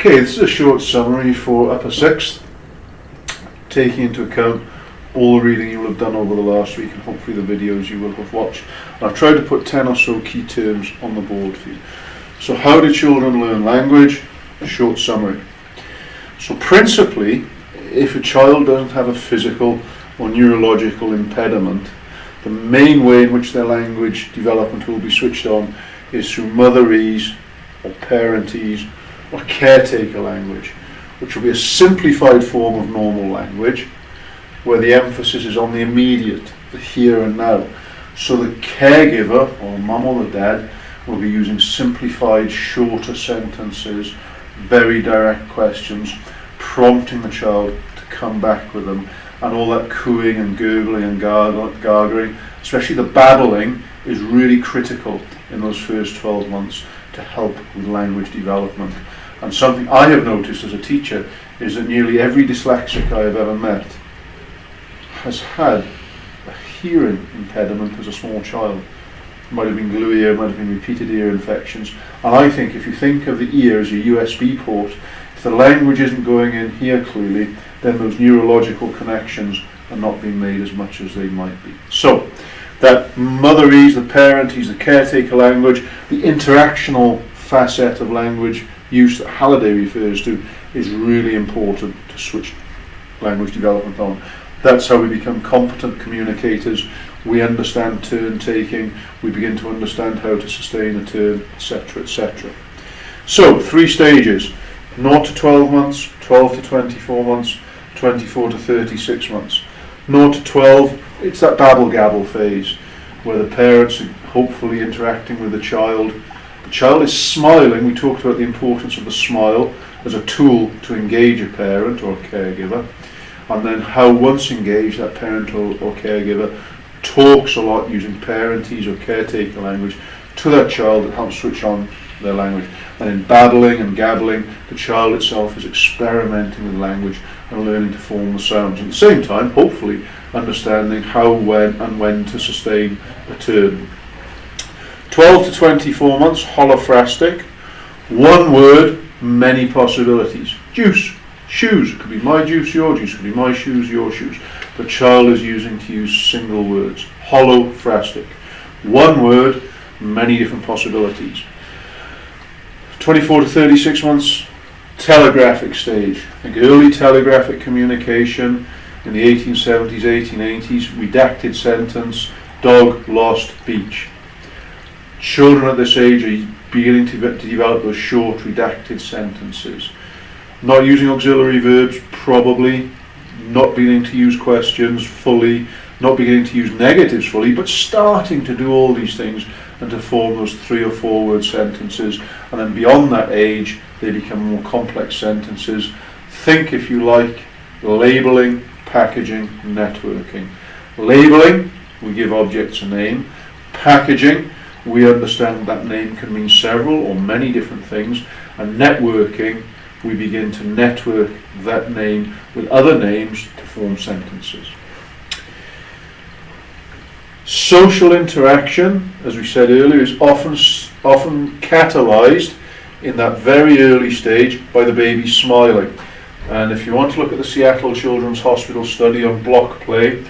Okay, this is a short summary for upper sixth, taking into account all the reading you will have done over the last week and hopefully the videos you will have watched. And I've tried to put 10 or so key terms on the board for you. So how do children learn language? A short summary. So principally, if a child doesn't have a physical or neurological impediment, the main way in which their language development will be switched on is through motherese or parentese or caretaker language, which will be a simplified form of normal language where the emphasis is on the immediate, the here and now. So the caregiver, or mum or the dad, will be using simplified, shorter sentences, very direct questions, prompting the child to come back with them, and all that cooing and gurgling and gargling, especially the babbling, is really critical in those first 12 months to help with language development. And something I have noticed as a teacher is that nearly every dyslexic I have ever met has had a hearing impediment as a small child. It might have been glue ear, might have been repeated ear infections. And I think if you think of the ear as a USB port, if the language isn't going in here clearly, then those neurological connections are not being made as much as they might be. So, that motherese, the parentese, the caretaker language, the interactional facet of language use that Halliday refers to is really important to switch language development on. That's how we become competent communicators. We understand turn taking, we begin to understand how to sustain a turn, etc., etc. So, 3 stages: 0 to 12 months, 12 to 24 months, 24 to 36 months. 0 to 12, it's that babble gabble phase where the parents are hopefully interacting with the child. The child is smiling. We talked about the importance of the smile as a tool to engage a parent or a caregiver, and then how once engaged that parent or caregiver talks a lot using parentese or caretaker language to that child that helps switch on their language. And in babbling and gabbling, the child itself is experimenting with language and learning to form the sounds. At the same time, hopefully, understanding how, when to sustain a turn. 12 to 24 months, holophrastic. 1 word, many possibilities. Juice, shoes. It could be my juice, your juice. It could be my shoes, your shoes. The child is using to use single words. Holophrastic. 1 word, many different possibilities. 24 to 36 months, telegraphic stage. I think early telegraphic communication in the 1870s, 1880s, redacted sentence, dog lost beach. Children at this age are beginning to develop those short redacted sentences. Not using auxiliary verbs, probably, not beginning to use questions fully, not beginning to use negatives fully, but starting to do all these things and to form those 3 or 4 word sentences. And then beyond that age, they become more complex sentences. Think, if you like, labeling, packaging, networking. Labeling, we give objects a name. Packaging, we understand that name can mean several or many different things. And networking, we begin to network that name with other names to form sentences. Social interaction, as we said earlier, is often catalysed in that very early stage by the baby smiling. And if you want to look at the Seattle Children's Hospital study on block play,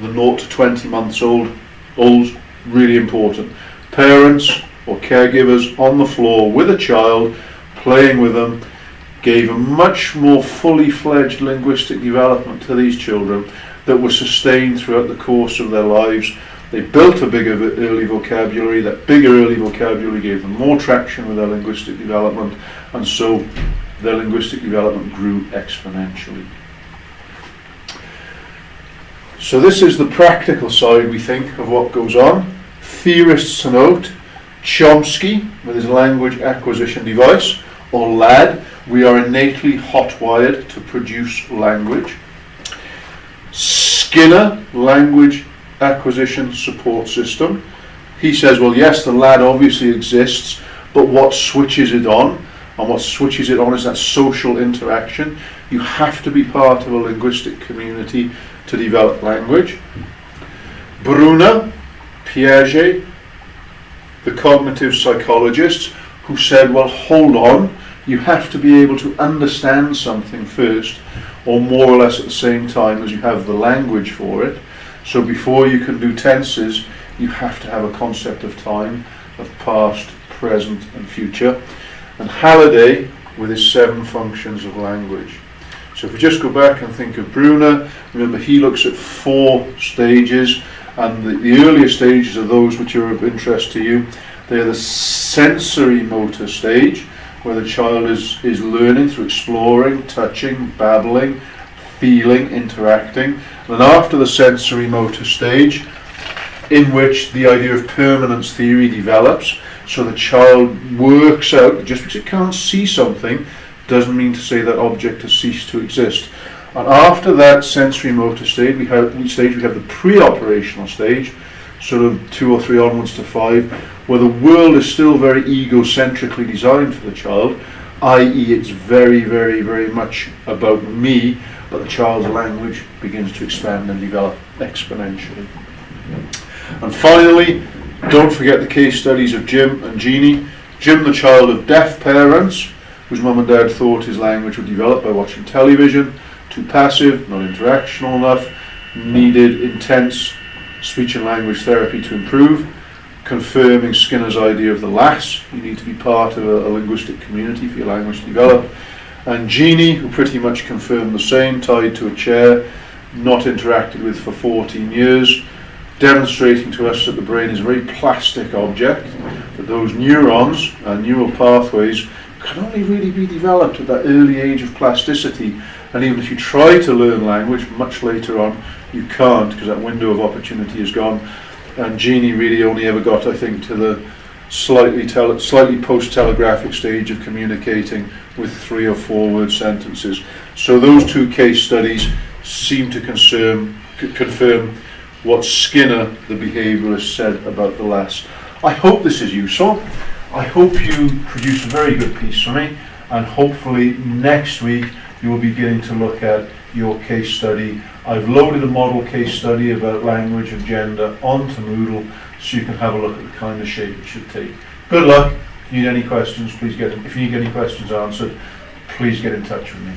the 0 to 20 months olds, really important. Parents or caregivers on the floor with a child, playing with them, gave a much more fully fledged linguistic development to these children that was sustained throughout the course of their lives. They built a bigger early vocabulary. That bigger early vocabulary gave them more traction with their linguistic development, and so their linguistic development grew exponentially. So this is the practical side, we think, of what goes on. Theorists note Chomsky with his language acquisition device, or LAD, we are innately hot-wired to produce language. Skinner, language acquisition support system. He says, well, yes, the LAD obviously exists, but what switches it on? And what switches it on is that social interaction. You have to be part of a linguistic community to develop language. Brunner, Piaget, the cognitive psychologists, who said, well, hold on, you have to be able to understand something first, or more or less at the same time as you have the language for it. So before you can do tenses, you have to have a concept of time, of past, present and future. And Halliday with his 7 functions of language. So if we just go back and think of Bruner, remember he looks at 4 stages, and the earlier stages are those which are of interest to you. They are the sensory motor stage, where the child is learning through exploring, touching, babbling, feeling, interacting. And after the sensory motor stage, in which the idea of permanence theory develops, so the child works out, just because it can't see something, doesn't mean to say that object has ceased to exist. And after that sensory motor stage, we have the pre-operational stage, sort of 2 or 3 onwards to 5, where the world is still very egocentrically designed for the child, i.e. it's very, very, very much about me, but the child's language begins to expand and develop exponentially. And finally, don't forget the case studies of Jim and Jeannie. Jim, the child of deaf parents, whose mum and dad thought his language would develop by watching television, too passive, not interactional enough, needed intense speech and language therapy to improve, confirming Skinner's idea of the LAS, you need to be part of a linguistic community for your language to develop. And Jeannie, who pretty much confirmed the same, tied to a chair, not interacted with for 14 years, demonstrating to us that the brain is a very plastic object, that those neurons and neural pathways can only really be developed at that early age of plasticity, and even if you try to learn language much later on, you can't, because that window of opportunity is gone. And Jeannie really only ever got, I think, to the slightly post-telegraphic stage of communicating with 3 or 4 word sentences. So those 2 case studies seem to confirm what Skinner, the behaviourist, said about the LAS. I hope this is useful. I hope you produce a very good piece for me, and hopefully next week you will be beginning to look at your case study. I've loaded a model case study about language and gender onto Moodle, so you can have a look at the kind of shape it should take. Good luck. If you need any questions, please if you need any questions answered, please get in touch with me.